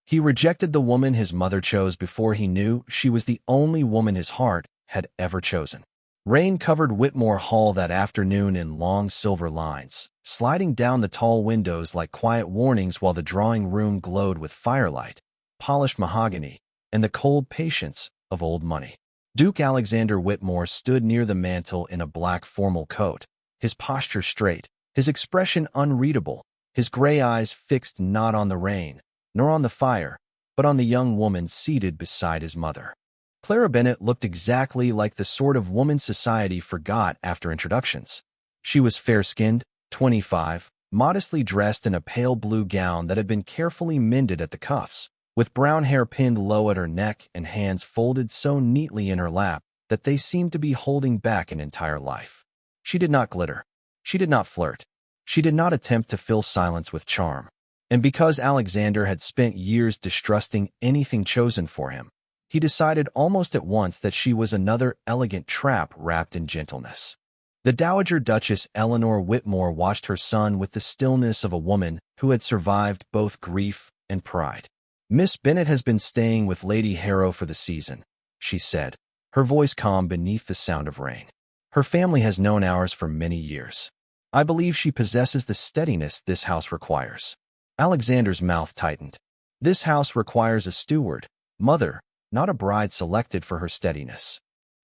He rejected the woman his mother chose before he knew she was the only woman his heart had ever chosen. Rain covered Whitmore Hall that afternoon in long silver lines, sliding down the tall windows like quiet warnings while the drawing room glowed with firelight, polished mahogany, and the cold patience of old money. Duke Alexander Whitmore stood near the mantel in a black formal coat, his posture straight, his expression unreadable, his gray eyes fixed not on the rain, nor on the fire, but on the young woman seated beside his mother. Clara Bennett looked exactly like the sort of woman society forgot after introductions. She was fair-skinned, 25, modestly dressed in a pale blue gown that had been carefully mended at the cuffs, with brown hair pinned low at her neck and hands folded so neatly in her lap that they seemed to be holding back an entire life. She did not glitter. She did not flirt. She did not attempt to fill silence with charm. And because Alexander had spent years distrusting anything chosen for him, he decided almost at once that she was another elegant trap wrapped in gentleness. The Dowager Duchess Eleanor Whitmore watched her son with the stillness of a woman who had survived both grief and pride. "Miss Bennet has been staying with Lady Harrow for the season," she said, her voice calm beneath the sound of rain. "Her family has known ours for many years. I believe she possesses the steadiness this house requires." Alexander's mouth tightened. "This house requires a steward, mother, not a bride selected for her steadiness."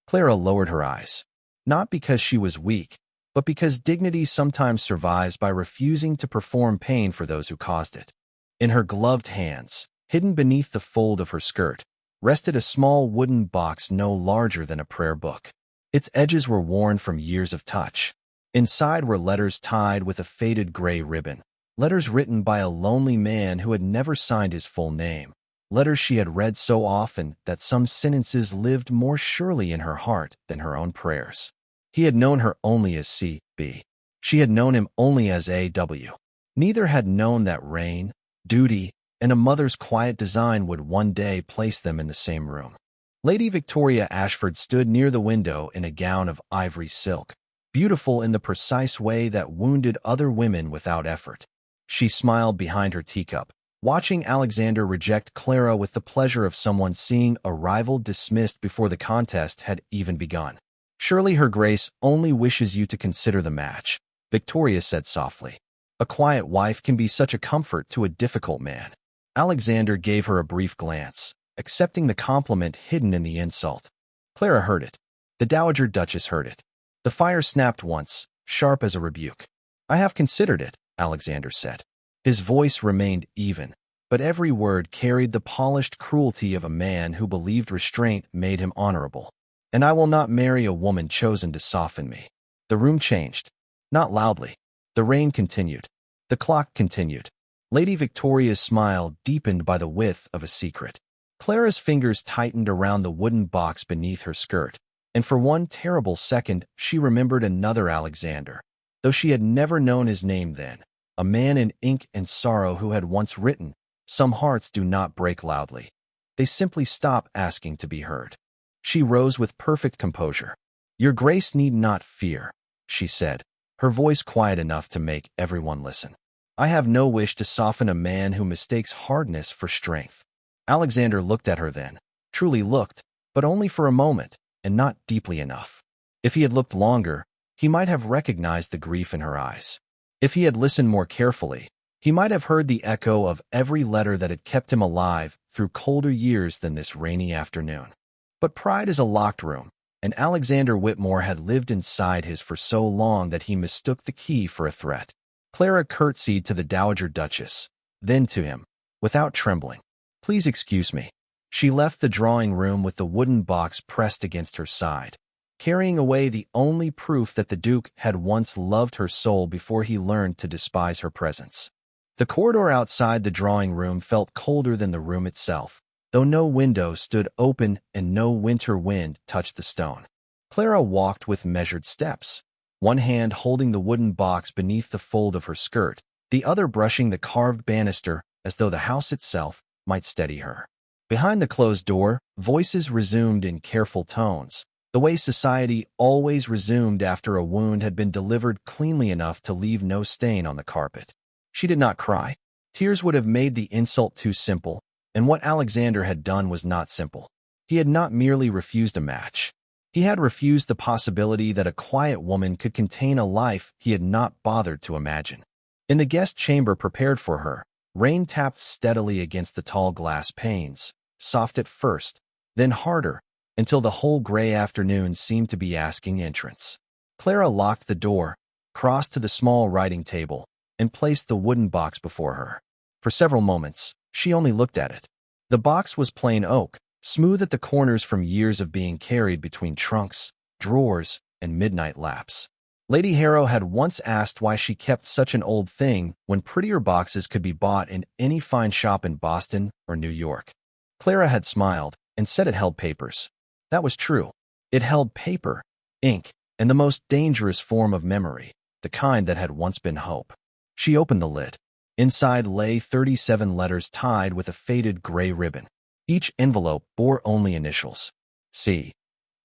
Clara lowered her eyes, not because she was weak, but because dignity sometimes survives by refusing to perform pain for those who caused it. In her gloved hands, hidden beneath the fold of her skirt, rested a small wooden box no larger than a prayer book. Its edges were worn from years of touch. Inside were letters tied with a faded gray ribbon, letters written by a lonely man who had never signed his full name, letters she had read so often that some sentences lived more surely in her heart than her own prayers. He had known her only as C.B. She had known him only as A.W. Neither had known that rain, duty, and a mother's quiet design would one day place them in the same room. Lady Victoria Ashford stood near the window in a gown of ivory silk, beautiful in the precise way that wounded other women without effort. She smiled behind her teacup, watching Alexander reject Clara with the pleasure of someone seeing a rival dismissed before the contest had even begun. "Surely Her Grace only wishes you to consider the match," Victoria said softly. "A quiet wife can be such a comfort to a difficult man." Alexander gave her a brief glance, accepting the compliment hidden in the insult. Clara heard it. The Dowager Duchess heard it. The fire snapped once, sharp as a rebuke. "I have considered it," Alexander said. His voice remained even, but every word carried the polished cruelty of a man who believed restraint made him honorable. "And I will not marry a woman chosen to soften me." The room changed. Not loudly. The rain continued. The clock continued. Lady Victoria's smile deepened by the width of a secret. Clara's fingers tightened around the wooden box beneath her skirt, and for one terrible second she remembered another Alexander, though she had never known his name then, a man in ink and sorrow who had once written, "Some hearts do not break loudly. They simply stop asking to be heard." She rose with perfect composure. "Your Grace need not fear," she said, her voice quiet enough to make everyone listen. "I have no wish to soften a man who mistakes hardness for strength." Alexander looked at her then, truly looked, but only for a moment, and not deeply enough. If he had looked longer, he might have recognized the grief in her eyes. If he had listened more carefully, he might have heard the echo of every letter that had kept him alive through colder years than this rainy afternoon. But pride is a locked room, and Alexander Whitmore had lived inside his for so long that he mistook the key for a threat. Clara curtsied to the Dowager Duchess, then to him, without trembling. "Please excuse me." She left the drawing room with the wooden box pressed against her side, carrying away the only proof that the Duke had once loved her soul before he learned to despise her presence. The corridor outside the drawing room felt colder than the room itself, though no window stood open and no winter wind touched the stone. Clara walked with measured steps, one hand holding the wooden box beneath the fold of her skirt, the other brushing the carved banister as though the house itself might steady her. Behind the closed door, voices resumed in careful tones, the way society always resumed after a wound had been delivered cleanly enough to leave no stain on the carpet. She did not cry. Tears would have made the insult too simple, And what Alexander had done was not simple. He had not merely refused a match. He had refused the possibility that a quiet woman could contain a life he had not bothered to imagine. In the guest chamber prepared for her, rain tapped steadily against the tall glass panes, soft at first, then harder, until the whole gray afternoon seemed to be asking entrance. Clara locked the door, crossed to the small writing table, and placed the wooden box before her. For several moments, she only looked at it. The box was plain oak, smooth at the corners from years of being carried between trunks, drawers, and midnight laps. Lady Harrow had once asked why she kept such an old thing when prettier boxes could be bought in any fine shop in Boston or New York. Clara had smiled and said it held papers. That was true. It held paper, ink, and the most dangerous form of memory, the kind that had once been hope. She opened the lid. Inside lay 37 letters tied with a faded gray ribbon. Each envelope bore only initials. C.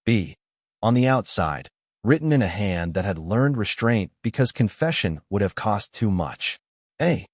B. On the outside, written in a hand that had learned restraint because confession would have cost too much. A.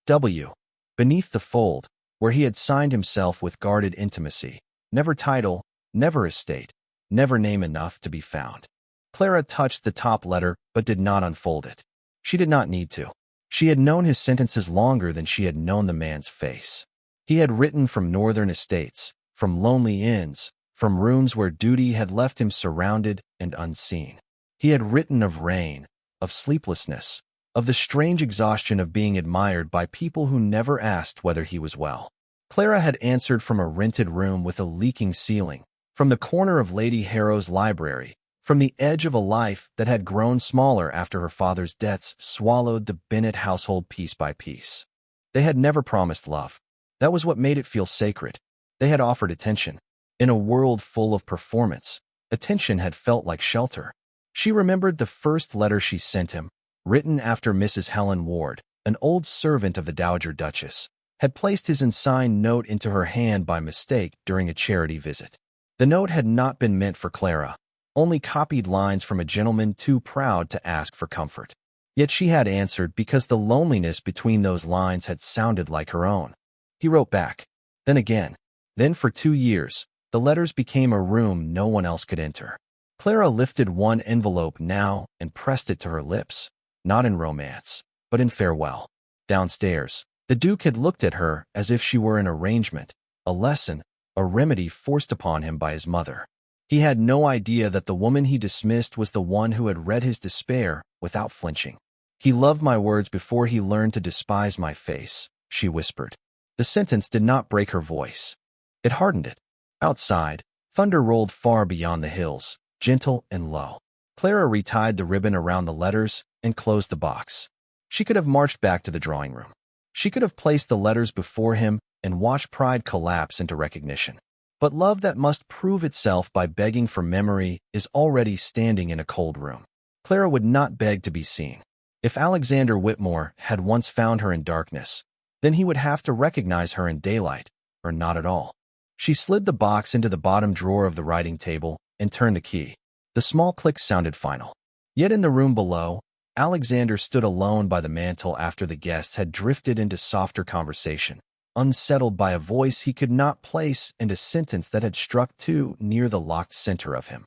W. Beneath the fold, where he had signed himself with guarded intimacy. Never title, never estate, never name enough to be found. Clara touched the top letter but did not unfold it. She did not need to. She had known his sentences longer than she had known the man's face. He had written from northern estates, from lonely inns, from rooms where duty had left him surrounded and unseen. He had written of rain, of sleeplessness, of the strange exhaustion of being admired by people who never asked whether he was well. Clara had answered from a rented room with a leaking ceiling, from the corner of Lady Harrow's library, from the edge of a life that had grown smaller after her father's debts swallowed the Bennett household piece by piece. They had never promised love. That was what made it feel sacred. They had offered attention. In a world full of performance, attention had felt like shelter. She remembered the first letter she sent him, written after Mrs. Helen Ward, an old servant of the Dowager Duchess, had placed his unsigned note into her hand by mistake during a charity visit. The note had not been meant for Clara, only copied lines from a gentleman too proud to ask for comfort. Yet she had answered because the loneliness between those lines had sounded like her own. He wrote back. Then again. Then for 2 years, the letters became a room no one else could enter. Clara lifted one envelope now and pressed it to her lips, not in romance, but in farewell. Downstairs, the Duke had looked at her as if she were an arrangement, a lesson, a remedy forced upon him by his mother. He had no idea that the woman he dismissed was the one who had read his despair without flinching. He loved my words before he learned to despise my face, she whispered. The sentence did not break her voice. It hardened it. Outside, thunder rolled far beyond the hills, gentle and low. Clara retied the ribbon around the letters and closed the box. She could have marched back to the drawing room. She could have placed the letters before him and watched pride collapse into recognition. But love that must prove itself by begging for memory is already standing in a cold room. Clara would not beg to be seen. If Alexander Whitmore had once found her in darkness, then he would have to recognize her in daylight, or not at all. She slid the box into the bottom drawer of the writing table and turned the key. The small click sounded final. Yet in the room below, Alexander stood alone by the mantel after the guests had drifted into softer conversation, unsettled by a voice he could not place and a sentence that had struck too near the locked center of him.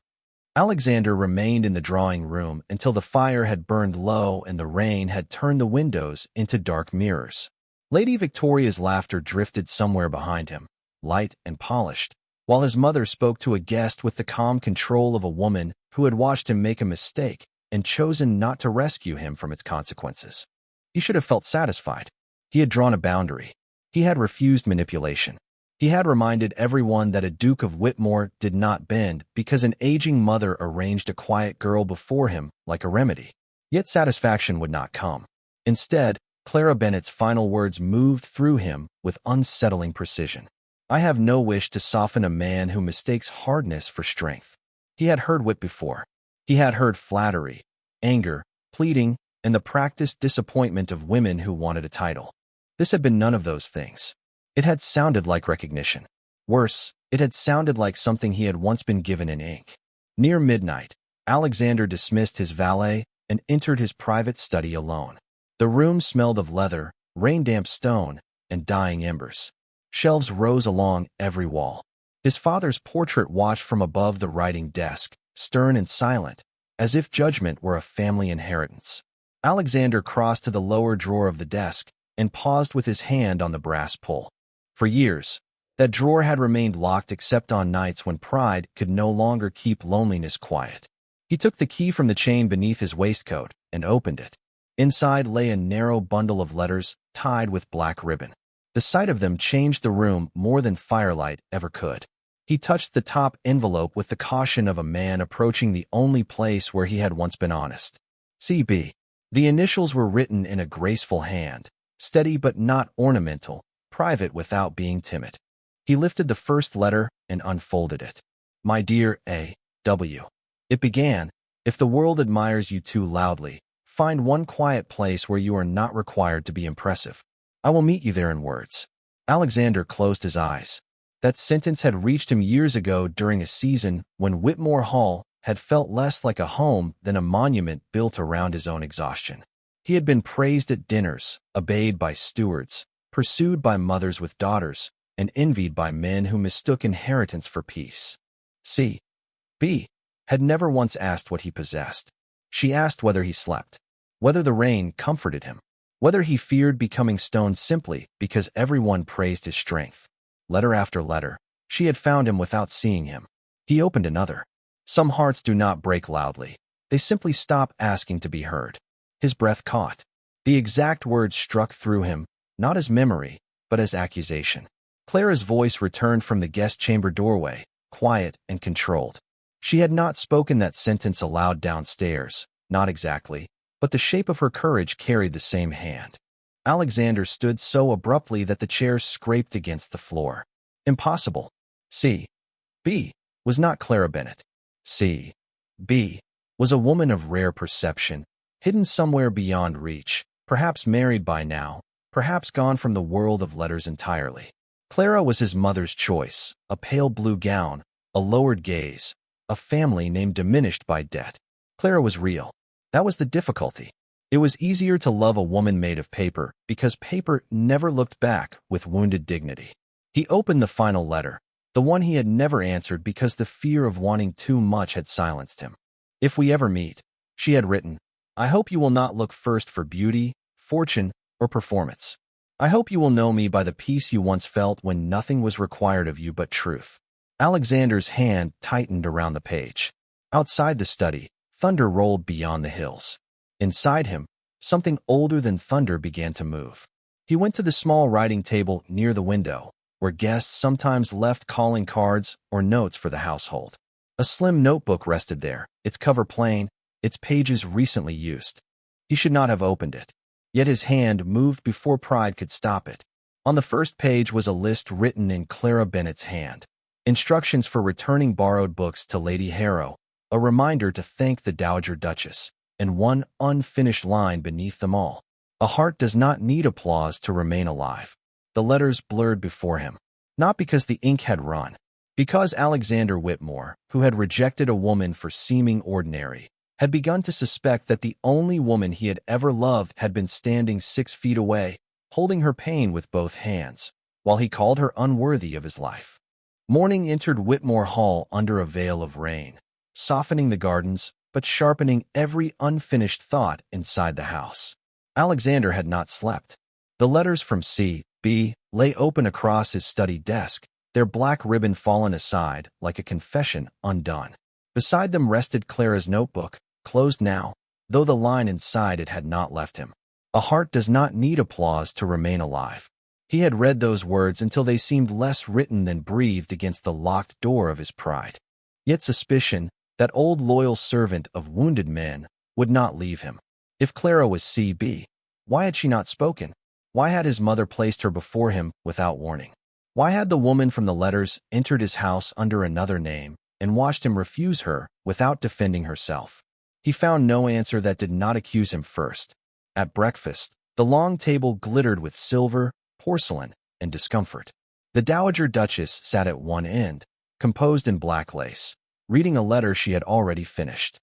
Alexander remained in the drawing room until the fire had burned low and the rain had turned the windows into dark mirrors. Lady Victoria's laughter drifted somewhere behind him, light and polished, while his mother spoke to a guest with the calm control of a woman who had watched him make a mistake and chosen not to rescue him from its consequences. He should have felt satisfied. He had drawn a boundary. He had refused manipulation. He had reminded everyone that a Duke of Whitmore did not bend because an aging mother arranged a quiet girl before him like a remedy. Yet satisfaction would not come. Instead, Clara Bennett's final words moved through him with unsettling precision. I have no wish to soften a man who mistakes hardness for strength. He had heard wit before. He had heard flattery, anger, pleading, and the practiced disappointment of women who wanted a title. This had been none of those things. It had sounded like recognition. Worse, it had sounded like something he had once been given in ink. Near midnight, Alexander dismissed his valet and entered his private study alone. The room smelled of leather, rain-damp stone, and dying embers. Shelves rose along every wall. His father's portrait watched from above the writing desk, stern and silent, as if judgment were a family inheritance. Alexander crossed to the lower drawer of the desk and paused with his hand on the brass pull. For years, that drawer had remained locked except on nights when pride could no longer keep loneliness quiet. He took the key from the chain beneath his waistcoat and opened it. Inside lay a narrow bundle of letters tied with black ribbon. The sight of them changed the room more than firelight ever could. He touched the top envelope with the caution of a man approaching the only place where he had once been honest. C.B. The initials were written in a graceful hand, steady but not ornamental, private without being timid. He lifted the first letter and unfolded it. My dear A.W. It began, if the world admires you too loudly, find one quiet place where you are not required to be impressive. I will meet you there in words. Alexander closed his eyes. That sentence had reached him years ago during a season when Whitmore Hall had felt less like a home than a monument built around his own exhaustion. He had been praised at dinners, obeyed by stewards, pursued by mothers with daughters, and envied by men who mistook inheritance for peace. C.B. had never once asked what he possessed. She asked whether he slept, whether the rain comforted him, whether he feared becoming stone simply because everyone praised his strength. Letter after letter, she had found him without seeing him. He opened another. Some hearts do not break loudly. They simply stop asking to be heard. His breath caught. The exact words struck through him, not as memory, but as accusation. Clara's voice returned from the guest chamber doorway, quiet and controlled. She had not spoken that sentence aloud downstairs, not exactly, but the shape of her courage carried the same hand. Alexander stood so abruptly that the chair scraped against the floor. Impossible. C.B. was not Clara Bennett. C.B. was a woman of rare perception, hidden somewhere beyond reach, perhaps married by now, perhaps gone from the world of letters entirely. Clara was his mother's choice, a pale blue gown, a lowered gaze, a family name diminished by debt. Clara was real. That was the difficulty. It was easier to love a woman made of paper because paper never looked back with wounded dignity. He opened the final letter, the one he had never answered because the fear of wanting too much had silenced him. If we ever meet, she had written, I hope you will not look first for beauty, fortune, or performance. I hope you will know me by the peace you once felt when nothing was required of you but truth. Alexander's hand tightened around the page. Outside the study, thunder rolled beyond the hills. Inside him, something older than thunder began to move. He went to the small writing table near the window, where guests sometimes left calling cards or notes for the household. A slim notebook rested there, its cover plain, its pages recently used. He should not have opened it. Yet his hand moved before pride could stop it. On the first page was a list written in Clara Bennett's hand. Instructions for returning borrowed books to Lady Harrow, a reminder to thank the Dowager Duchess, and one unfinished line beneath them all. A heart does not need applause to remain alive. The letters blurred before him, not because the ink had run, because Alexander Whitmore, who had rejected a woman for seeming ordinary, had begun to suspect that the only woman he had ever loved had been standing 6 feet away, holding her pain with both hands, while he called her unworthy of his life. Morning entered Whitmore Hall under a veil of rain, softening the gardens, but sharpening every unfinished thought inside the house. Alexander had not slept. The letters from C.B. lay open across his study desk, their black ribbon fallen aside like a confession undone. Beside them rested Clara's notebook, closed now, though the line inside it had not left him. A heart does not need applause to remain alive. He had read those words until they seemed less written than breathed against the locked door of his pride. Yet suspicion, that old loyal servant of wounded men, would not leave him. If Clara was C.B., why had she not spoken? Why had his mother placed her before him without warning? Why had the woman from the letters entered his house under another name and watched him refuse her without defending herself? He found no answer that did not accuse him first. At breakfast, the long table glittered with silver, porcelain, and discomfort. The Dowager Duchess sat at one end, composed in black lace, reading a letter she had already finished.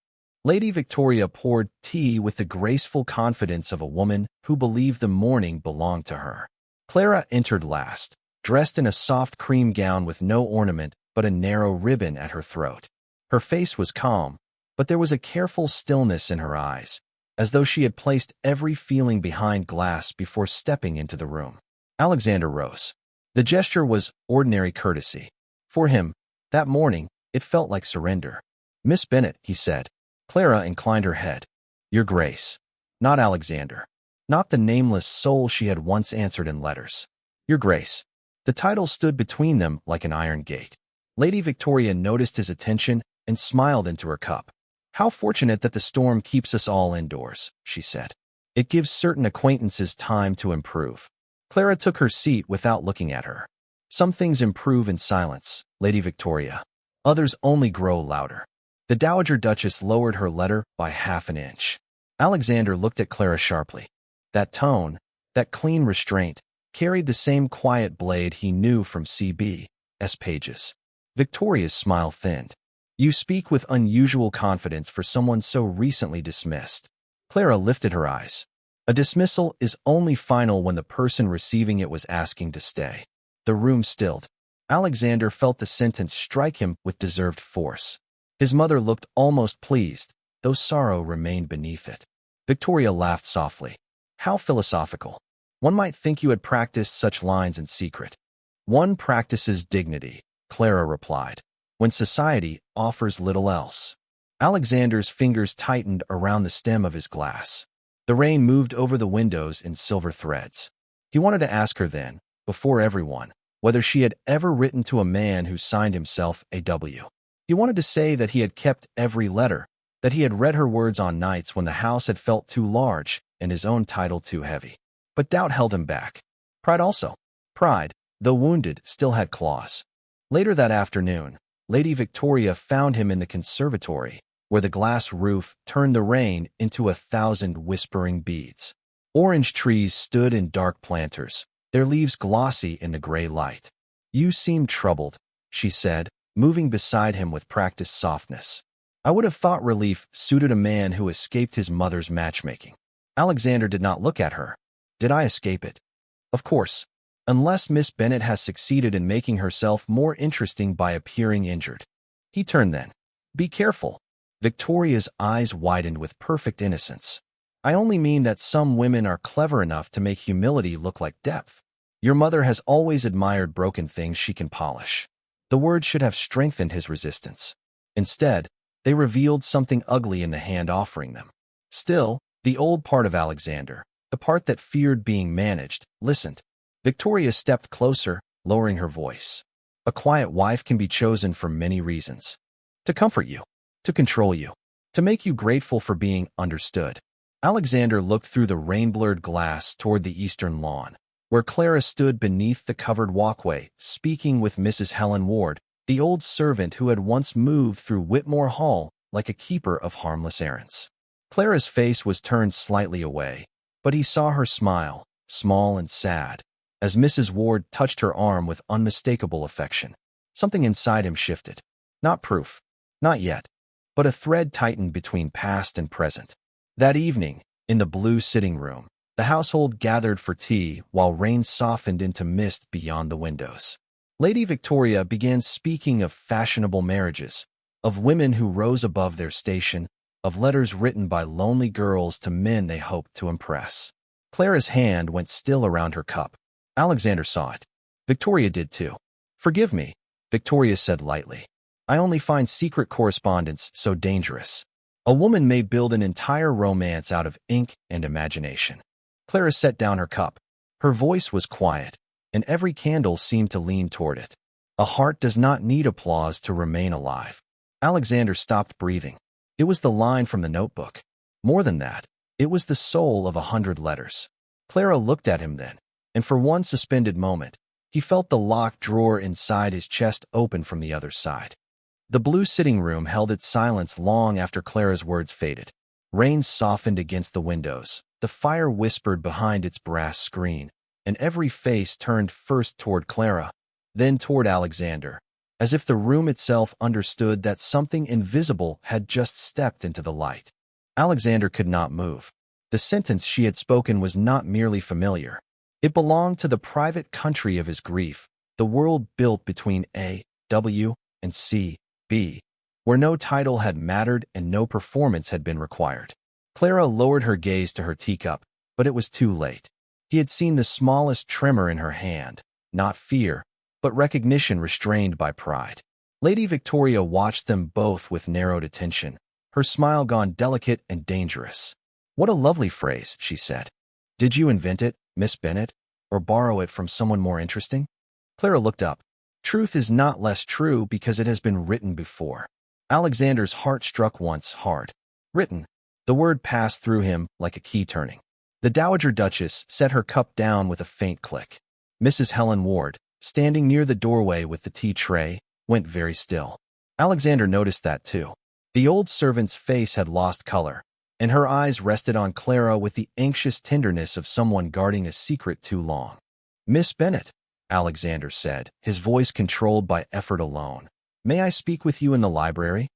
Lady Victoria poured tea with the graceful confidence of a woman who believed the morning belonged to her. Clara entered last, dressed in a soft cream gown with no ornament but a narrow ribbon at her throat. Her face was calm, but there was a careful stillness in her eyes, as though she had placed every feeling behind glass before stepping into the room. Alexander rose. The gesture was ordinary courtesy. For him, that morning, it felt like surrender. "Miss Bennet," he said. Clara inclined her head. "Your Grace." Not Alexander. Not the nameless soul she had once answered in letters. "Your Grace." The title stood between them like an iron gate. Lady Victoria noticed his attention and smiled into her cup. "How fortunate that the storm keeps us all indoors," she said. "It gives certain acquaintances time to improve." Clara took her seat without looking at her. "Some things improve in silence, Lady Victoria. Others only grow louder." The Dowager Duchess lowered her letter by half an inch. Alexander looked at Clara sharply. That tone, that clean restraint, carried the same quiet blade he knew from C.B.'s pages. Victoria's smile thinned. "You speak with unusual confidence for someone so recently dismissed." Clara lifted her eyes. "A dismissal is only final when the person receiving it was asking to stay." The room stilled. Alexander felt the sentence strike him with deserved force. His mother looked almost pleased, though sorrow remained beneath it. Victoria laughed softly. "How philosophical. One might think you had practiced such lines in secret." "One practices dignity," Clara replied, "when society offers little else." Alexander's fingers tightened around the stem of his glass. The rain moved over the windows in silver threads. He wanted to ask her then, before everyone, whether she had ever written to a man who signed himself A.W. He wanted to say that he had kept every letter, that he had read her words on nights when the house had felt too large and his own title too heavy. But doubt held him back. Pride also. Pride, though wounded, still had claws. Later that afternoon, Lady Victoria found him in the conservatory, where the glass roof turned the rain into 1,000 whispering beads. Orange trees stood in dark planters, their leaves glossy in the gray light. "You seem troubled," she said, moving beside him with practiced softness. "I would have thought relief suited a man who escaped his mother's matchmaking." Alexander did not look at her. "Did I escape it?" "Of course. Unless Miss Bennet has succeeded in making herself more interesting by appearing injured." He turned then. "Be careful." Victoria's eyes widened with perfect innocence. "I only mean that some women are clever enough to make humility look like depth. Your mother has always admired broken things she can polish." The words should have strengthened his resistance. Instead, they revealed something ugly in the hand offering them. Still, the old part of Alexander, the part that feared being managed, listened. Victoria stepped closer, lowering her voice. "A quiet wife can be chosen for many reasons. To comfort you, to control you, to make you grateful for being understood." Alexander looked through the rain-blurred glass toward the eastern lawn, where Clara stood beneath the covered walkway, speaking with Mrs. Helen Ward, the old servant who had once moved through Whitmore Hall like a keeper of harmless errands. Clara's face was turned slightly away, but he saw her smile, small and sad, as Mrs. Ward touched her arm with unmistakable affection. Something inside him shifted. Not proof. Not yet. But a thread tightened between past and present. That evening, in the blue sitting room, the household gathered for tea while rain softened into mist beyond the windows. Lady Victoria began speaking of fashionable marriages, of women who rose above their station, of letters written by lonely girls to men they hoped to impress. Clara's hand went still around her cup. Alexander saw it. Victoria did too. "Forgive me," Victoria said lightly. "I only find secret correspondence so dangerous. A woman may build an entire romance out of ink and imagination." Clara set down her cup. Her voice was quiet, and every candle seemed to lean toward it. A heart does not need applause to remain alive. Alexander stopped breathing. It was the line from the notebook. More than that, it was the soul of 100 letters. Clara looked at him then, and for one suspended moment, he felt the locked drawer inside his chest open from the other side. The blue sitting room held its silence long after Clara's words faded. Rain softened against the windows, the fire whispered behind its brass screen, and every face turned first toward Clara, then toward Alexander, as if the room itself understood that something invisible had just stepped into the light. Alexander could not move. The sentence she had spoken was not merely familiar. It belonged to the private country of his grief, the world built between A, W, and C, B, where no title had mattered and no performance had been required. Clara lowered her gaze to her teacup, but it was too late. He had seen the smallest tremor in her hand, not fear, but recognition restrained by pride. Lady Victoria watched them both with narrowed attention, her smile gone delicate and dangerous. "What a lovely phrase," she said. "Did you invent it, Miss Bennet, or borrow it from someone more interesting?" Clara looked up. Truth is not less true because it has been written before. Alexander's heart struck once hard. Written. The word passed through him like a key turning. The Dowager Duchess set her cup down with a faint click. Mrs. Helen Ward, standing near the doorway with the tea tray, went very still. Alexander noticed that too. The old servant's face had lost color, and her eyes rested on Clara with the anxious tenderness of someone guarding a secret too long. "Miss Bennet," Alexander said, his voice controlled by effort alone. "May I speak with you in the library?"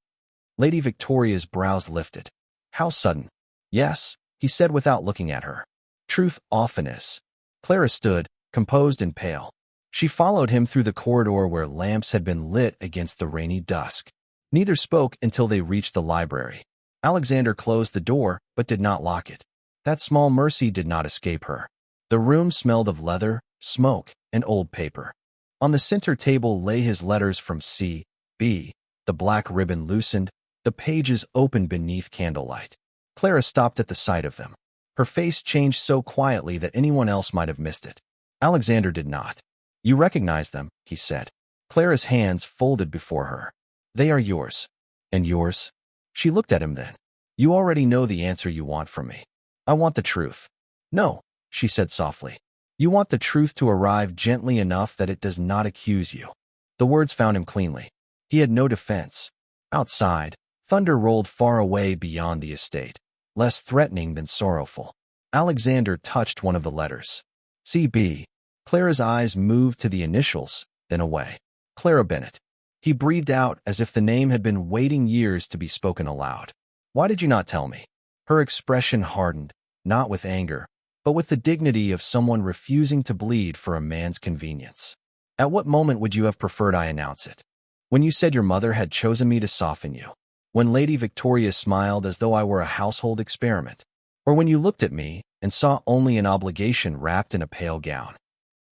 Lady Victoria's brows lifted. "How sudden." "Yes," he said without looking at her. "Truth often is." Clara stood, composed and pale. She followed him through the corridor where lamps had been lit against the rainy dusk. Neither spoke until they reached the library. Alexander closed the door, but did not lock it. That small mercy did not escape her. The room smelled of leather, smoke, and old paper. On the center table lay his letters from C, B, the black ribbon loosened, the pages opened beneath candlelight. Clara stopped at the sight of them. Her face changed so quietly that anyone else might have missed it. Alexander did not. "You recognize them," he said. Clara's hands folded before her. "They are yours." "And yours?" She looked at him then. "You already know the answer you want from me." "I want the truth." "No," she said softly. "You want the truth to arrive gently enough that it does not accuse you." The words found him cleanly. He had no defense. Outside, thunder rolled far away beyond the estate, less threatening than sorrowful. Alexander touched one of the letters. C.B. Clara's eyes moved to the initials, then away. "Clara Bennet." He breathed out as if the name had been waiting years to be spoken aloud. "Why did you not tell me?" Her expression hardened, not with anger, but with the dignity of someone refusing to bleed for a man's convenience. "At what moment would you have preferred I announce it? When you said your mother had chosen me to soften you? When Lady Victoria smiled as though I were a household experiment? Or when you looked at me and saw only an obligation wrapped in a pale gown?"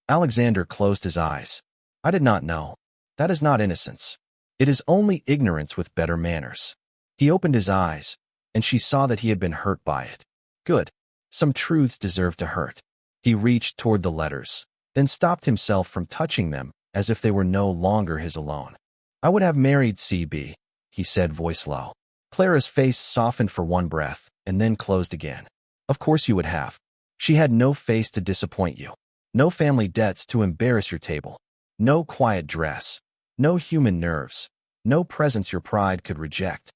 Alexander closed his eyes. "I did not know. That is not innocence. It is only ignorance with better manners." He opened his eyes, and she saw that he had been hurt by it. Good. Some truths deserve to hurt. He reached toward the letters, then stopped himself from touching them as if they were no longer his alone. "I would have married C.B., he said, voice low. Clara's face softened for one breath, and then closed again. "Of course you would have. She had no face to disappoint you. No family debts to embarrass your table. No quiet dress. No human nerves. No presence your pride could reject.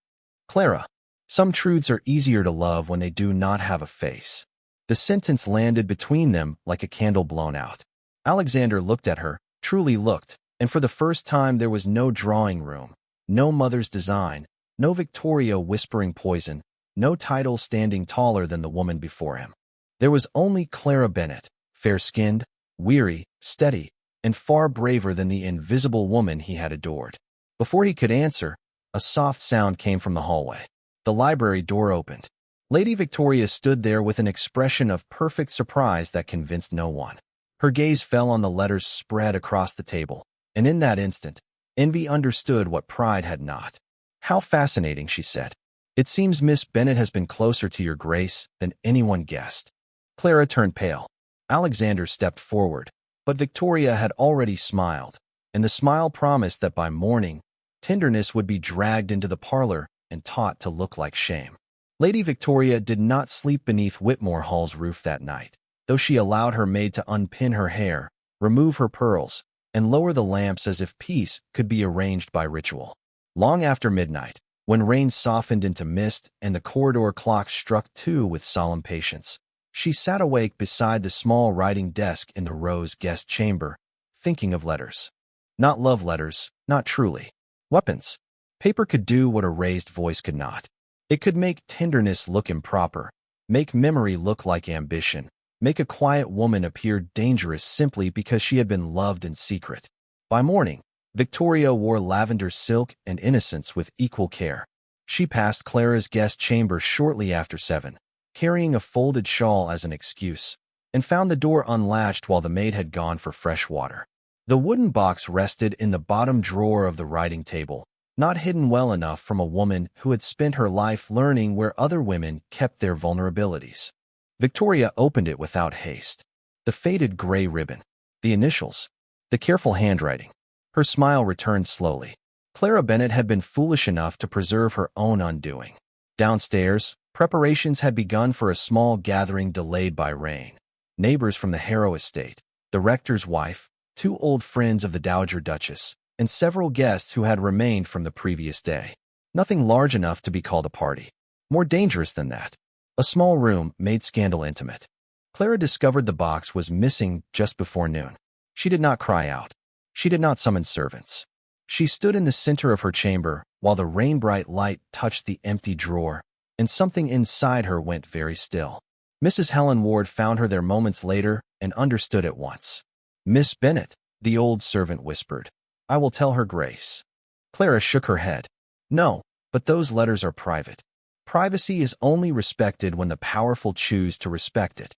Clara, some truths are easier to love when they do not have a face." The sentence landed between them like a candle blown out. Alexander looked at her, truly looked, and for the first time there was no drawing room, no mother's design, no Victoria whispering poison, no title standing taller than the woman before him. There was only Clara Bennet, fair-skinned, weary, steady, and far braver than the invisible woman he had adored. Before he could answer, a soft sound came from the hallway. The library door opened. Lady Victoria stood there with an expression of perfect surprise that convinced no one. Her gaze fell on the letters spread across the table, and in that instant, envy understood what pride had not. "How fascinating," she said. "It seems Miss Bennet has been closer to your grace than anyone guessed." Clara turned pale. Alexander stepped forward, but Victoria had already smiled, and the smile promised that by morning, tenderness would be dragged into the parlor and taught to look like shame. Lady Victoria did not sleep beneath Whitmore Hall's roof that night, though she allowed her maid to unpin her hair, remove her pearls, and lower the lamps as if peace could be arranged by ritual. Long after midnight, when rain softened into mist and the corridor clock struck 2 with solemn patience, she sat awake beside the small writing desk in the Rose guest chamber, thinking of letters. Not love letters, not truly. Weapons. Paper could do what a raised voice could not. It could make tenderness look improper, make memory look like ambition, make a quiet woman appear dangerous simply because she had been loved in secret. By morning, Victoria wore lavender silk and innocence with equal care. She passed Clara's guest chamber shortly after 7, carrying a folded shawl as an excuse, and found the door unlatched while the maid had gone for fresh water. The wooden box rested in the bottom drawer of the writing table, not hidden well enough from a woman who had spent her life learning where other women kept their vulnerabilities. Victoria opened it without haste. The faded gray ribbon, the initials, the careful handwriting. Her smile returned slowly. Clara Bennet had been foolish enough to preserve her own undoing. Downstairs, preparations had begun for a small gathering delayed by rain. Neighbors from the Harrow estate, the rector's wife, 2 old friends of the Dowager Duchess, and several guests who had remained from the previous day. Nothing large enough to be called a party. More dangerous than that. A small room made scandal intimate. Clara discovered the box was missing just before noon. She did not cry out. She did not summon servants. She stood in the center of her chamber while the rain-bright light touched the empty drawer, and something inside her went very still. Mrs. Helen Ward found her there moments later and understood at once. "Miss Bennet," the old servant whispered. "I will tell her grace." Clara shook her head. "No, but those letters are private. Privacy is only respected when the powerful choose to respect it."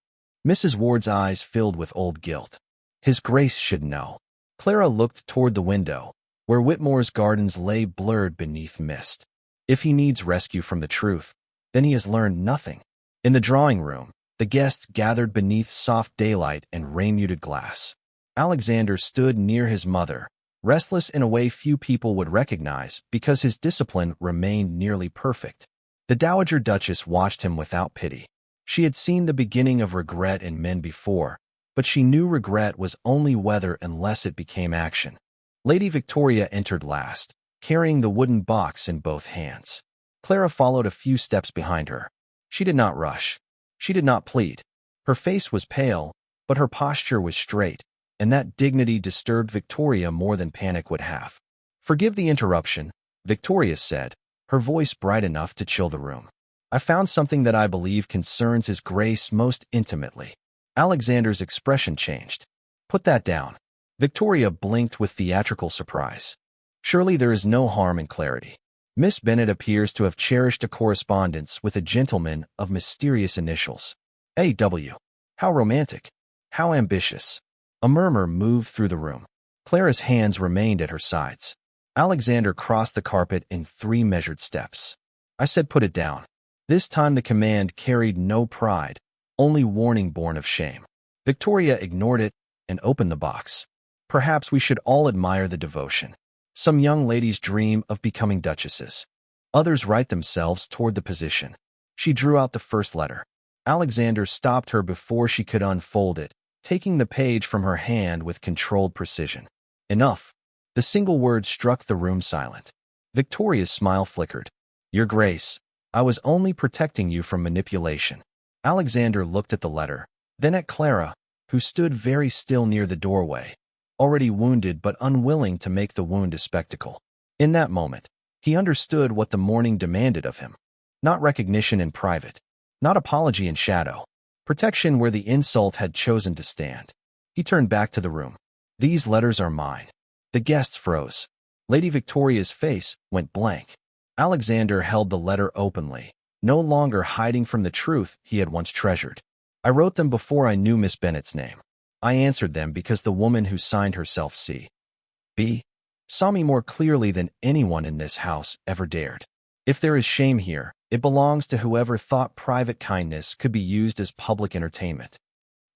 Mrs. Ward's eyes filled with old guilt. "His Grace should know." Clara looked toward the window, where Whitmore's gardens lay blurred beneath mist. If he needs rescue from the truth, then he has learned nothing. In the drawing room, the guests gathered beneath soft daylight and rain-muted glass. Alexander stood near his mother, restless in a way few people would recognize because his discipline remained nearly perfect. The Dowager Duchess watched him without pity. She had seen the beginning of regret in men before, but she knew regret was only weather unless it became action. Lady Victoria entered last, carrying the wooden box in both hands. Clara followed a few steps behind her. She did not rush. She did not plead. Her face was pale, but her posture was straight, and that dignity disturbed Victoria more than panic would have. "Forgive the interruption," Victoria said, her voice bright enough to chill the room. "I found something that I believe concerns His Grace most intimately." Alexander's expression changed. "Put that down." Victoria blinked with theatrical surprise. Surely there is no harm in clarity. Miss Bennet appears to have cherished a correspondence with a gentleman of mysterious initials. A.W. How romantic. How ambitious. A murmur moved through the room. Clara's hands remained at her sides. Alexander crossed the carpet in 3 measured steps. "I said put it down." This time the command carried no pride, only warning born of shame. Victoria ignored it and opened the box. Perhaps we should all admire the devotion. Some young ladies dream of becoming duchesses. Others write themselves toward the position. She drew out the first letter. Alexander stopped her before she could unfold it, taking the page from her hand with controlled precision. "Enough." The single word struck the room silent. Victoria's smile flickered. "Your Grace, I was only protecting you from manipulation." Alexander looked at the letter, then at Clara, who stood very still near the doorway, already wounded but unwilling to make the wound a spectacle. In that moment, he understood what the morning demanded of him. Not recognition in private, not apology in shadow, protection where the insult had chosen to stand. He turned back to the room. "These letters are mine." The guests froze. Lady Victoria's face went blank. Alexander held the letter openly, no longer hiding from the truth he had once treasured. "I wrote them before I knew Miss Bennet's name. I answered them because the woman who signed herself C.B. saw me more clearly than anyone in this house ever dared. If there is shame here, it belongs to whoever thought private kindness could be used as public entertainment."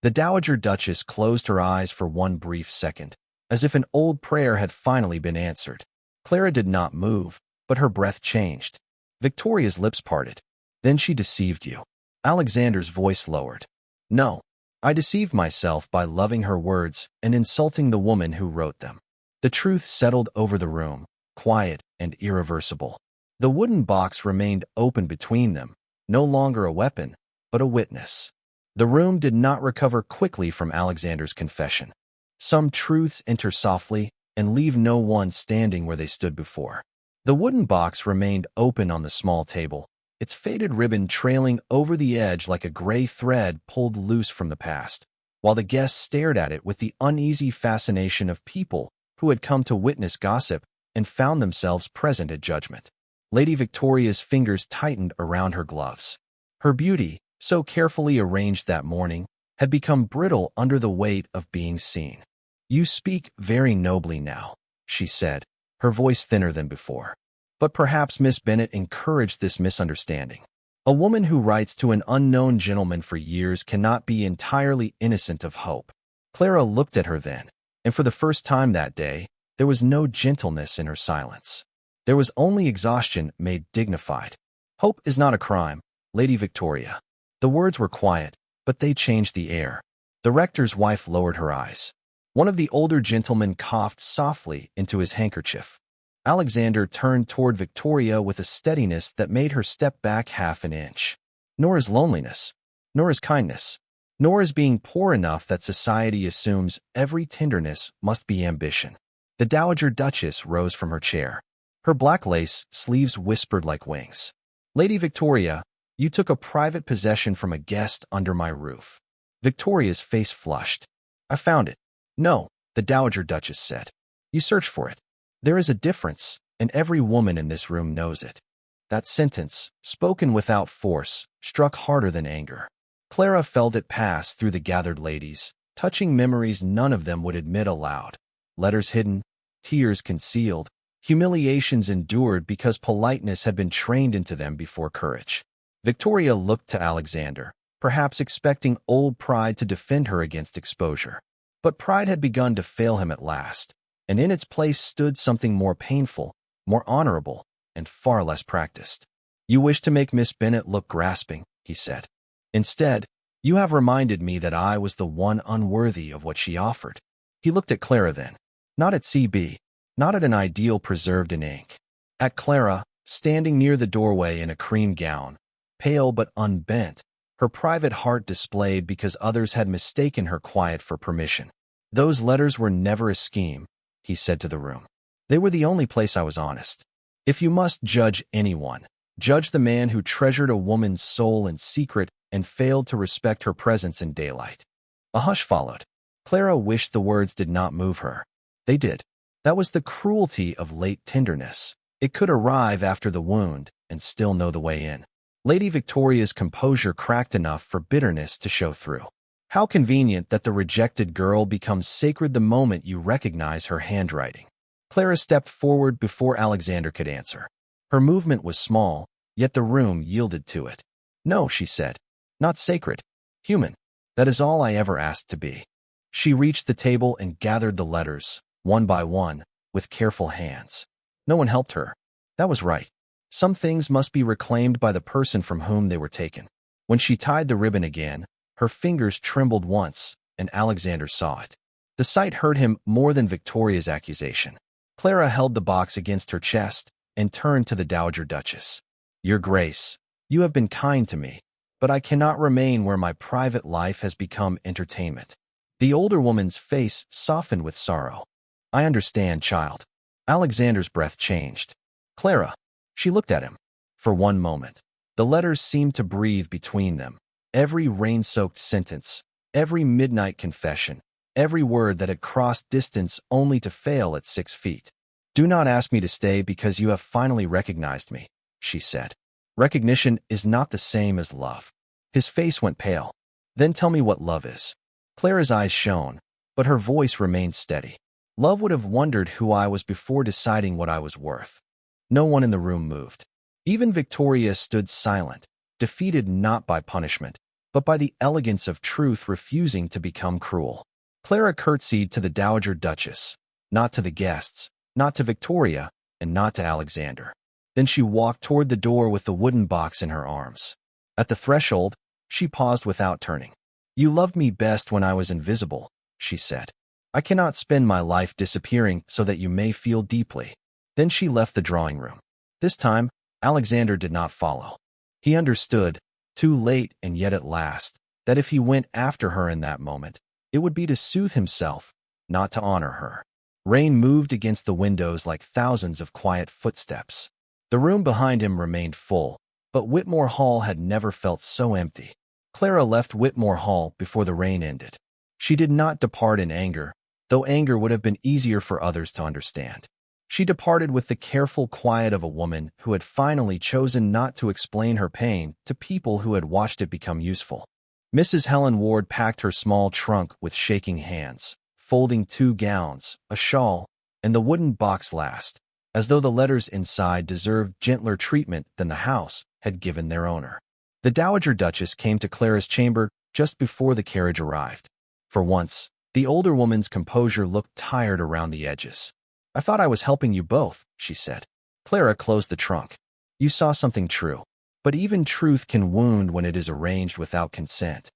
The Dowager Duchess closed her eyes for one brief second, as if an old prayer had finally been answered. Clara did not move, but her breath changed. Victoria's lips parted. "Then she deceived you." Alexander's voice lowered. "No, I deceived myself by loving her words and insulting the woman who wrote them." The truth settled over the room, quiet and irreversible. The wooden box remained open between them, no longer a weapon, but a witness. The room did not recover quickly from Alexander's confession. Some truths enter softly and leave no one standing where they stood before. The wooden box remained open on the small table, its faded ribbon trailing over the edge like a gray thread pulled loose from the past, while the guests stared at it with the uneasy fascination of people who had come to witness gossip and found themselves present at judgment. Lady Victoria's fingers tightened around her gloves. Her beauty, so carefully arranged that morning, had become brittle under the weight of being seen. "You speak very nobly now," she said, her voice thinner than before. But perhaps Miss Bennet encouraged this misunderstanding. A woman who writes to an unknown gentleman for years cannot be entirely innocent of hope. Clara looked at her then, and for the first time that day, there was no gentleness in her silence. There was only exhaustion made dignified. "Hope is not a crime, Lady Victoria." The words were quiet, but they changed the air. The rector's wife lowered her eyes. One of the older gentlemen coughed softly into his handkerchief. Alexander turned toward Victoria with a steadiness that made her step back half an inch. "Nor is loneliness, nor is kindness, nor is being poor enough that society assumes every tenderness must be ambition." The Dowager Duchess rose from her chair. Her black lace sleeves whispered like wings. "Lady Victoria, you took a private possession from a guest under my roof." Victoria's face flushed. "I found it." "No," the Dowager Duchess said. "You searched for it. There is a difference, and every woman in this room knows it." That sentence, spoken without force, struck harder than anger. Clara felt it pass through the gathered ladies, touching memories none of them would admit aloud. Letters hidden, tears concealed, humiliations endured because politeness had been trained into them before courage. Victoria looked to Alexander, perhaps expecting old pride to defend her against exposure. But pride had begun to fail him at last, and in its place stood something more painful, more honorable, and far less practiced. "You wish to make Miss Bennet look grasping," he said. "Instead, you have reminded me that I was the one unworthy of what she offered." He looked at Clara then, not at CB, not at an ideal preserved in ink. At Clara, standing near the doorway in a cream gown, pale but unbent, her private heart displayed because others had mistaken her quiet for permission. "Those letters were never a scheme," he said to the room. "They were the only place I was honest. If you must judge anyone, judge the man who treasured a woman's soul in secret and failed to respect her presence in daylight." A hush followed. Clara wished the words did not move her. They did. That was the cruelty of late tenderness. It could arrive after the wound and still know the way in. Lady Victoria's composure cracked enough for bitterness to show through. "How convenient that the rejected girl becomes sacred the moment you recognize her handwriting." Clara stepped forward before Alexander could answer. Her movement was small, yet the room yielded to it. "No," she said. "Not sacred. Human. That is all I ever asked to be." She reached the table and gathered the letters, one by one, with careful hands. No one helped her. That was right. Some things must be reclaimed by the person from whom they were taken. When she tied the ribbon again, her fingers trembled once, and Alexander saw it. The sight hurt him more than Victoria's accusation. Clara held the box against her chest and turned to the Dowager Duchess. "Your Grace, you have been kind to me, but I cannot remain where my private life has become entertainment." The older woman's face softened with sorrow. "I understand, child." Alexander's breath changed. "Clara." She looked at him. For one moment, the letters seemed to breathe between them. Every rain-soaked sentence, every midnight confession, every word that had crossed distance only to fail at 6 feet. "Do not ask me to stay because you have finally recognized me," she said. "Recognition is not the same as love." His face went pale. "Then tell me what love is." Clara's eyes shone, but her voice remained steady. "Love would have wondered who I was before deciding what I was worth." No one in the room moved. Even Victoria stood silent, defeated not by punishment, but by the elegance of truth refusing to become cruel. Clara curtsied to the Dowager Duchess, not to the guests, not to Victoria, and not to Alexander. Then she walked toward the door with the wooden box in her arms. At the threshold, she paused without turning. "You loved me best when I was invisible," she said. "I cannot spend my life disappearing so that you may feel deeply." Then she left the drawing room. This time, Alexander did not follow. He understood, too late and yet at last, that if he went after her in that moment, it would be to soothe himself, not to honor her. Rain moved against the windows like thousands of quiet footsteps. The room behind him remained full, but Whitmore Hall had never felt so empty. Clara left Whitmore Hall before the rain ended. She did not depart in anger, though anger would have been easier for others to understand. She departed with the careful quiet of a woman who had finally chosen not to explain her pain to people who had watched it become useful. Mrs. Helen Ward packed her small trunk with shaking hands, folding 2 gowns, a shawl, and the wooden box last, as though the letters inside deserved gentler treatment than the house had given their owner. The Dowager Duchess came to Clara's chamber just before the carriage arrived. For once, the older woman's composure looked tired around the edges. "I thought I was helping you both," she said. Clara closed the trunk. "You saw something true. But even truth can wound when it is arranged without consent."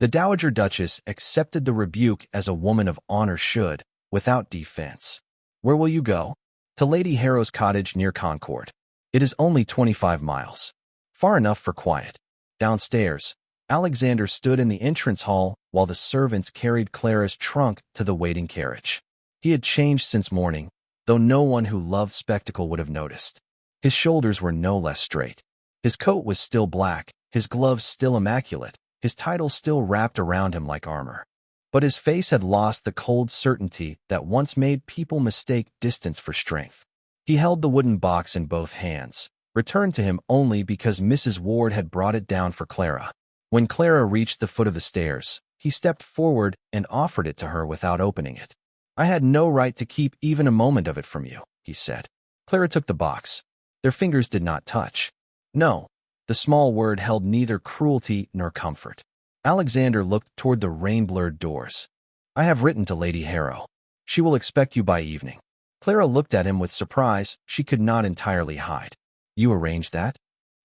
The Dowager Duchess accepted the rebuke as a woman of honor should, without defense. "Where will you go?" "To Lady Harrow's cottage near Concord. It is only 25 miles. Far enough for quiet." Downstairs, Alexander stood in the entrance hall while the servants carried Clara's trunk to the waiting carriage. He had changed since morning, though no one who loved spectacle would have noticed. His shoulders were no less straight. His coat was still black, his gloves still immaculate, his title still wrapped around him like armor. But his face had lost the cold certainty that once made people mistake distance for strength. He held the wooden box in both hands, returned to him only because Mrs. Ward had brought it down for Clara. When Clara reached the foot of the stairs, he stepped forward and offered it to her without opening it. "I had no right to keep even a moment of it from you," he said. Clara took the box. Their fingers did not touch. No, the small word held neither cruelty nor comfort. Alexander looked toward the rain-blurred doors. "I have written to Lady Harrow. She will expect you by evening." Clara looked at him with surprise she could not entirely hide. "You arranged that?"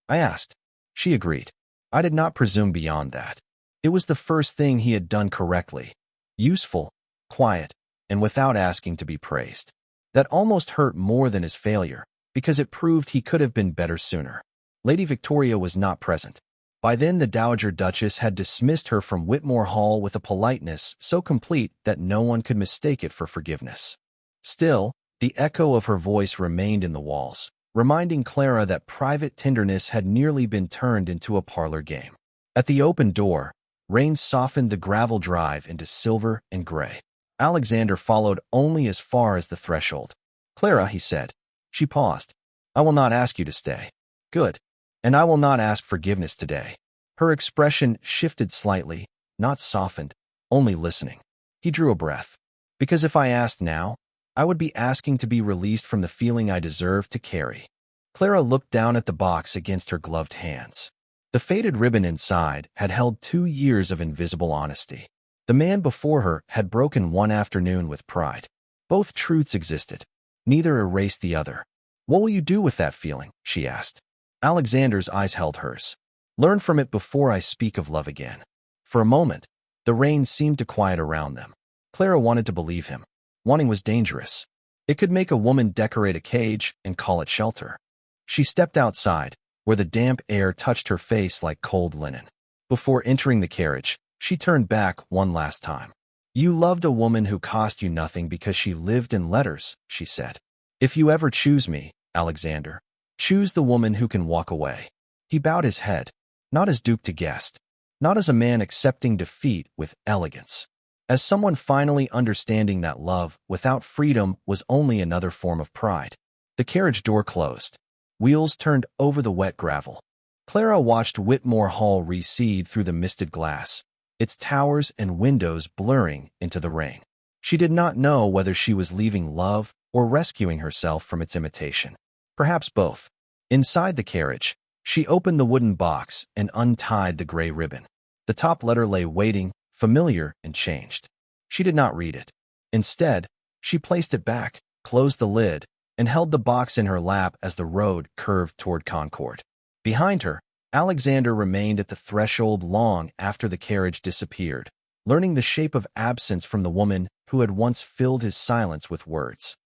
I asked. She agreed. I did not presume beyond that. It was the first thing he had done correctly. Useful, quiet, and without asking to be praised. That almost hurt more than his failure, because it proved he could have been better sooner. Lady Victoria was not present. By then the Dowager Duchess had dismissed her from Whitmore Hall with a politeness so complete that no one could mistake it for forgiveness. Still, the echo of her voice remained in the walls, reminding Clara that private tenderness had nearly been turned into a parlor game. At the open door, rain softened the gravel drive into silver and gray. Alexander followed only as far as the threshold. "Clara," he said. She paused. "I will not ask you to stay." "Good. And I will not ask forgiveness today." Her expression shifted slightly, not softened, only listening. He drew a breath. "Because if I asked now, I would be asking to be released from the feeling I deserve to carry." Clara looked down at the box against her gloved hands. The faded ribbon inside had held 2 years of invisible honesty. The man before her had broken one afternoon with pride. Both truths existed. Neither erased the other. "What will you do with that feeling?" she asked. Alexander's eyes held hers. "Learn from it before I speak of love again." For a moment, the rain seemed to quiet around them. Clara wanted to believe him. Wanting was dangerous. It could make a woman decorate a cage and call it shelter. She stepped outside, where the damp air touched her face like cold linen. Before entering the carriage, she turned back one last time. "You loved a woman who cost you nothing because she lived in letters," she said. "If you ever choose me, Alexander, choose the woman who can walk away." He bowed his head, not as dupe to guest, not as a man accepting defeat with elegance, as someone finally understanding that love without freedom was only another form of pride. The carriage door closed. Wheels turned over the wet gravel. Clara watched Whitmore Hall recede through the misted glass, its towers and windows blurring into the rain. She did not know whether she was leaving love or rescuing herself from its imitation. Perhaps both. Inside the carriage, she opened the wooden box and untied the gray ribbon. The top letter lay waiting, familiar and changed. She did not read it. Instead, she placed it back, closed the lid, and held the box in her lap as the road curved toward Concord. Behind her, Alexander remained at the threshold long after the carriage disappeared, learning the shape of absence from the woman who had once filled his silence with words.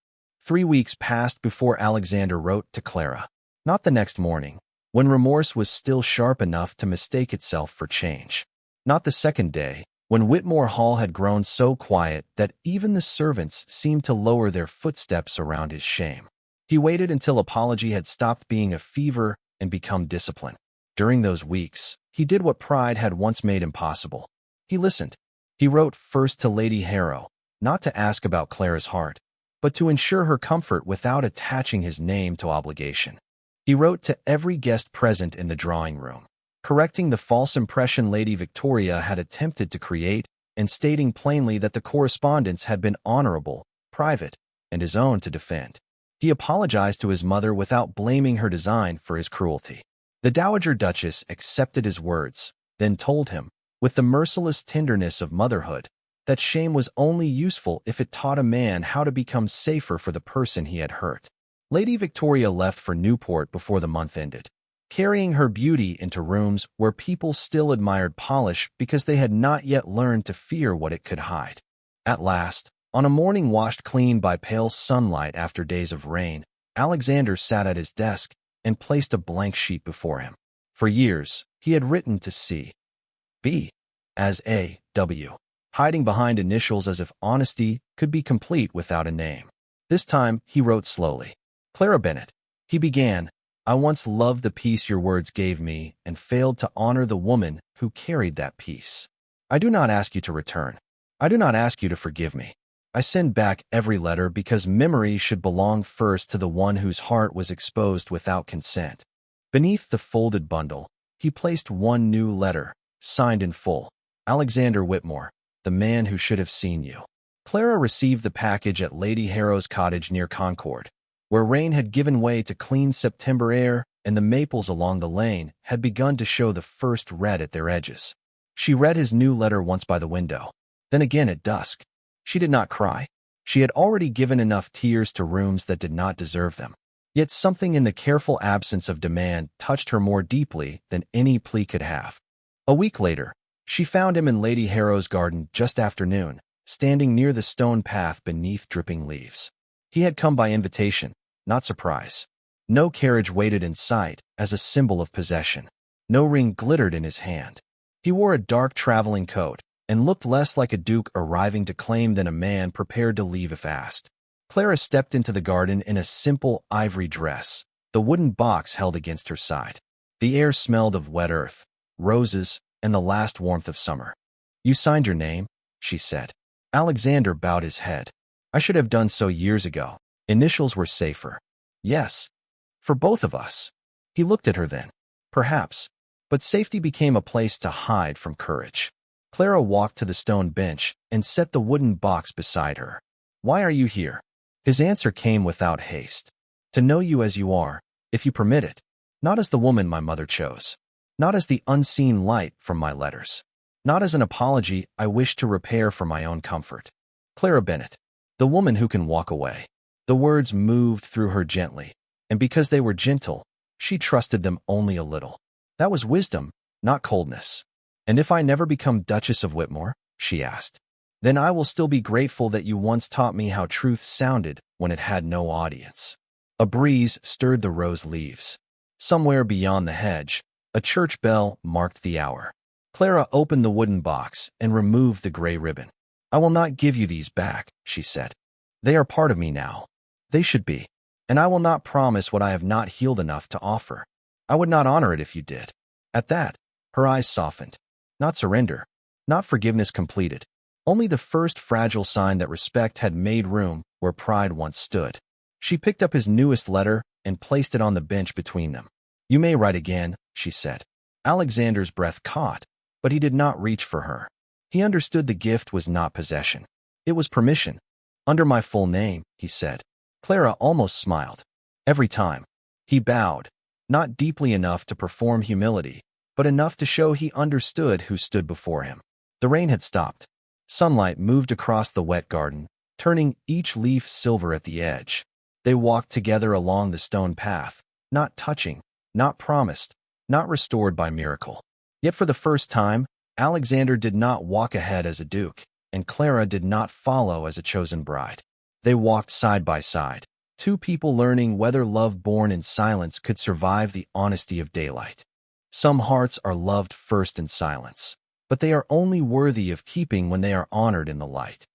3 weeks passed before Alexander wrote to Clara. Not the next morning, when remorse was still sharp enough to mistake itself for change. Not the second day, when Whitmore Hall had grown so quiet that even the servants seemed to lower their footsteps around his shame. He waited until apology had stopped being a fever and become discipline. During those weeks, he did what pride had once made impossible. He listened. He wrote first to Lady Harrow, not to ask about Clara's heart, but to ensure her comfort without attaching his name to obligation. He wrote to every guest present in the drawing room, correcting the false impression Lady Victoria had attempted to create and stating plainly that the correspondence had been honorable, private, and his own to defend. He apologized to his mother without blaming her design for his cruelty. The Dowager Duchess accepted his words, then told him, with the merciless tenderness of motherhood, that shame was only useful if it taught a man how to become safer for the person he had hurt. Lady Victoria left for Newport before the month ended, carrying her beauty into rooms where people still admired polish because they had not yet learned to fear what it could hide. At last, on a morning washed clean by pale sunlight after days of rain, Alexander sat at his desk and placed a blank sheet before him. For years, he had written to C.B. as A.W., hiding behind initials as if honesty could be complete without a name. This time, he wrote slowly. Clara Bennett, he began, I once loved the peace your words gave me and failed to honor the woman who carried that peace. I do not ask you to return. I do not ask you to forgive me. I send back every letter because memory should belong first to the one whose heart was exposed without consent. Beneath the folded bundle, he placed one new letter, signed in full. Alexander Whitmore, the man who should have seen you. Clara received the package at Lady Harrow's cottage near Concord, where rain had given way to clean September air and the maples along the lane had begun to show the first red at their edges. She read his new letter once by the window, then again at dusk. She did not cry. She had already given enough tears to rooms that did not deserve them. Yet something in the careful absence of demand touched her more deeply than any plea could have. A week later, she found him in Lady Harrow's garden just after noon, standing near the stone path beneath dripping leaves. He had come by invitation, not surprise. No carriage waited in sight as a symbol of possession. No ring glittered in his hand. He wore a dark traveling coat and looked less like a duke arriving to claim than a man prepared to leave if asked. Clara stepped into the garden in a simple ivory dress, the wooden box held against her side. The air smelled of wet earth, roses, and the last warmth of summer. You signed your name, she said. Alexander bowed his head. I should have done so years ago. Initials were safer. Yes, for both of us. He looked at her then. Perhaps. But safety became a place to hide from courage. Clara walked to the stone bench and set the wooden box beside her. Why are you here? His answer came without haste. To know you as you are, if you permit it, not as the woman my mother chose, not as the unseen light from my letters, not as an apology I wish to repair for my own comfort. Clara Bennett, the woman who can walk away. The words moved through her gently, and because they were gentle, she trusted them only a little. That was wisdom, not coldness. And if I never become Duchess of Whitmore, she asked, then I will still be grateful that you once taught me how truth sounded when it had no audience. A breeze stirred the rose leaves. Somewhere beyond the hedge, a church bell marked the hour. Clara opened the wooden box and removed the gray ribbon. I will not give you these back, she said. They are part of me now. They should be. And I will not promise what I have not healed enough to offer. I would not honor it if you did. At that, her eyes softened. Not surrender, not forgiveness completed. Only the first fragile sign that respect had made room where pride once stood. She picked up his newest letter and placed it on the bench between them. You may write again, she said. Alexander's breath caught, but he did not reach for her. He understood the gift was not possession. It was permission. Under my full name, he said. Clara almost smiled. Every time. He bowed, not deeply enough to perform humility, but enough to show he understood who stood before him. The rain had stopped. Sunlight moved across the wet garden, turning each leaf silver at the edge. They walked together along the stone path, not touching, not promised, not restored by miracle. Yet for the first time, Alexander did not walk ahead as a duke, and Clara did not follow as a chosen bride. They walked side by side, two people learning whether love born in silence could survive the honesty of daylight. Some hearts are loved first in silence, but they are only worthy of keeping when they are honored in the light.